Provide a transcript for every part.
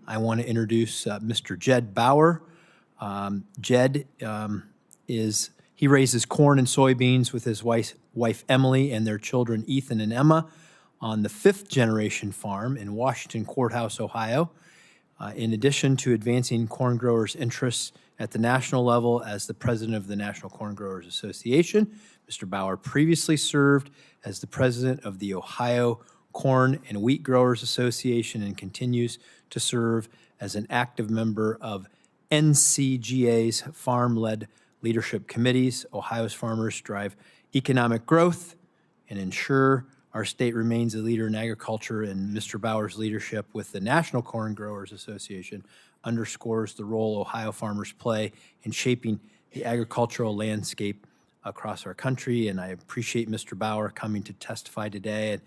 I want to introduce Mr. Jed Bower. Jed he raises corn and soybeans with his wife Emily and their children Ethan and Emma on the 5th generation farm in Washington Courthouse, Ohio. In addition to advancing corn growers' interests at the national level as the president of the National Corn Growers Association, Mr. Bower previously served as the president of the Ohio Corn and Wheat Growers Association and continues to serve as an active member of NCGA's farm-led leadership committees. Ohio's farmers drive economic growth and ensure our state remains a leader in agriculture, and Mr. Bower's leadership with the National Corn Growers Association underscores the role Ohio farmers play in shaping the agricultural landscape across our country. And I appreciate Mr. Bower coming to testify today.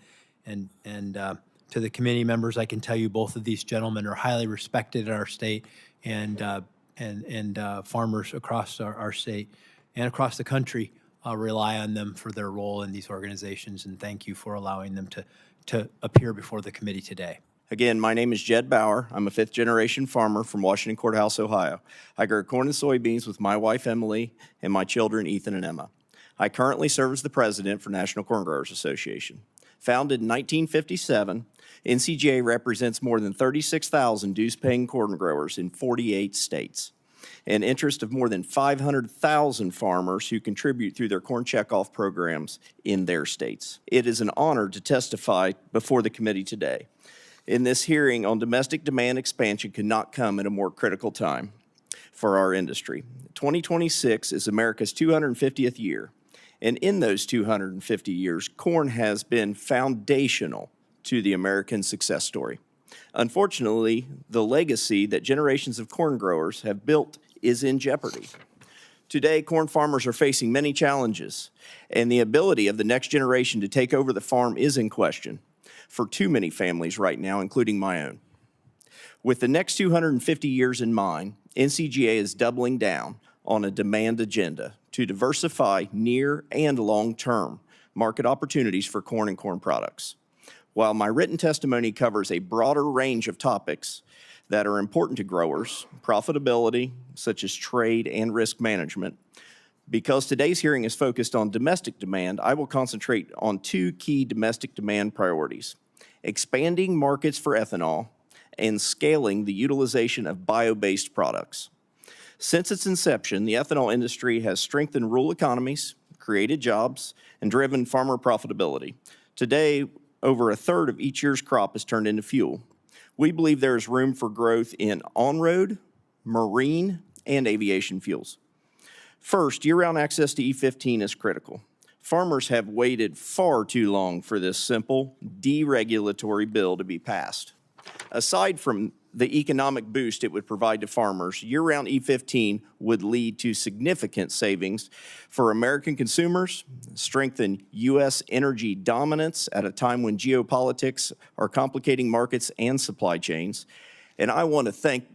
And to the committee members, I can tell you both of these gentlemen are highly respected in our state, and farmers across our state and across the country rely on them for their role in these organizations, and thank you for allowing them to appear before the committee today. Again, my name is Jed Bower. I'm a 5th-generation farmer from Washington Courthouse, Ohio. I grow corn and soybeans with my wife, Emily, and my children, Ethan and Emma. I currently serve as the president for National Corn Growers Association. Founded in 1957, NCGA represents more than 36,000 dues-paying corn growers in 48 states, an interest of more than 500,000 farmers who contribute through their corn checkoff programs in their states. It is an honor to testify before the committee today. In this hearing on domestic demand expansion could not come at a more critical time for our industry. 2026 is America's 250th year, and in those 250 years, corn has been foundational to the American success story. Unfortunately, the legacy that generations of corn growers have built is in jeopardy. Today, corn farmers are facing many challenges, and the ability of the next generation to take over the farm is in question for too many families right now, including my own. With the next 250 years in mind, NCGA is doubling down on a demand agenda to diversify near and long-term market opportunities for corn and corn products. While my written testimony covers a broader range of topics that are important to growers, profitability, such as trade and risk management, because today's hearing is focused on domestic demand, I will concentrate on 2 key domestic demand priorities: expanding markets for ethanol and scaling the utilization of bio-based products. Since its inception, the ethanol industry has strengthened rural economies, created jobs, and driven farmer profitability. Today, over a third of each year's crop is turned into fuel. We believe there is room for growth in on-road, marine, and aviation fuels. First, year-round access to E15 is critical. Farmers have waited far too long for this simple, deregulatory bill to be passed. Aside from the economic boost it would provide to farmers, year-round E15 would lead to significant savings for American consumers, strengthen U.S. energy dominance at a time when geopolitics are complicating markets and supply chains. And I want to thank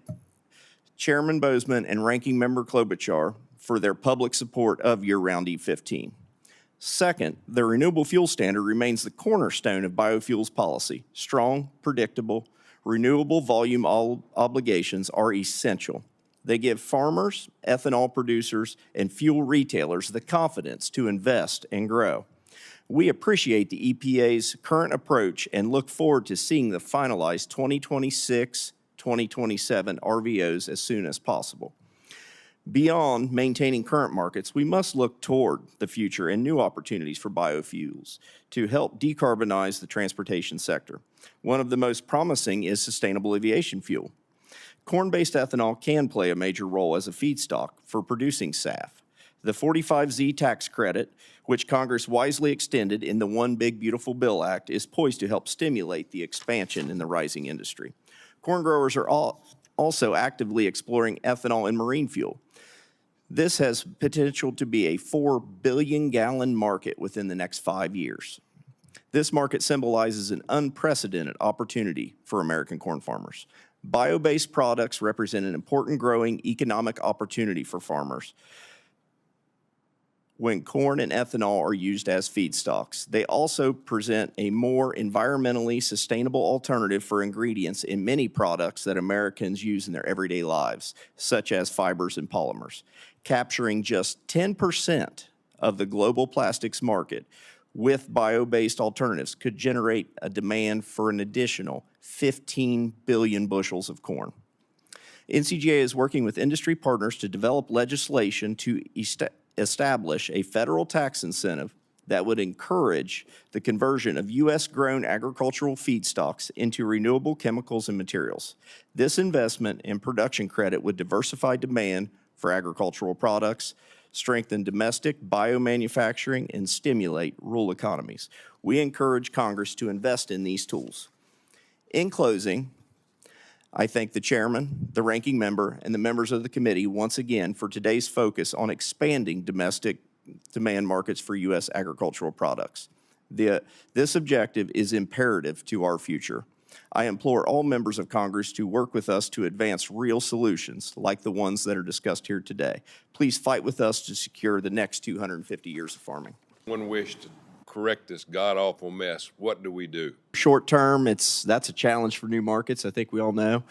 Chairman Bozeman and Ranking Member Klobuchar for their public support of year-round E15. Second, the renewable fuel standard remains the cornerstone of biofuels policy. Strong, predictable, renewable volume obligations are essential. They give farmers, ethanol producers, and fuel retailers the confidence to invest and grow. We appreciate the EPA's current approach and look forward to seeing the finalized 2026-2027 RVOs as soon as possible. Beyond maintaining current markets, we must look toward the future and new opportunities for biofuels to help decarbonize the transportation sector. One of the most promising is sustainable aviation fuel. Corn-based ethanol can play a major role as a feedstock for producing SAF. The 45Z tax credit, which Congress wisely extended in the One Big Beautiful Bill Act, is poised to help stimulate the expansion in the rising industry. Corn growers are also actively exploring ethanol and marine fuel. This has potential to be a 4 billion gallon market within the next 5 years. This market symbolizes an unprecedented opportunity for American corn farmers. Bio-based products represent an important growing economic opportunity for farmers. when corn and ethanol are used as feedstocks. They also present a more environmentally sustainable alternative for ingredients in many products that Americans use in their everyday lives, such as fibers and polymers. Capturing just 10% of the global plastics market with bio-based alternatives could generate a demand for an additional 15 billion bushels of corn. NCGA is working with industry partners to develop legislation to establish a federal tax incentive that would encourage the conversion of U.S.-grown agricultural feedstocks into renewable chemicals and materials. This investment and production credit would diversify demand for agricultural products, strengthen domestic biomanufacturing, and stimulate rural economies. We encourage Congress to invest in these tools. In closing, I thank the chairman, the ranking member, and the members of the committee once again for today's focus on expanding domestic demand markets for U.S. agricultural products. This objective is imperative to our future. I implore all members of Congress to work with us to advance real solutions like the ones that are discussed here today. Please fight with us to secure the next 250 years of farming. One wish to correct this god-awful mess. What do we do? Short term, that's a challenge for new markets. I think we all know.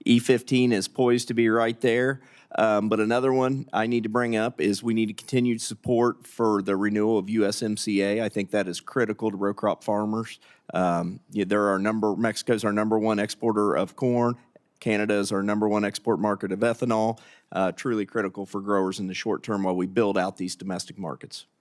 E15 is poised to be right there. But another one I need to bring up is we need continued support for the renewal of USMCA. I think that is critical to row crop farmers. Mexico's our #1 exporter of corn. Canada is our #1 export market of ethanol. Truly critical for growers in the short term while we build out these domestic markets.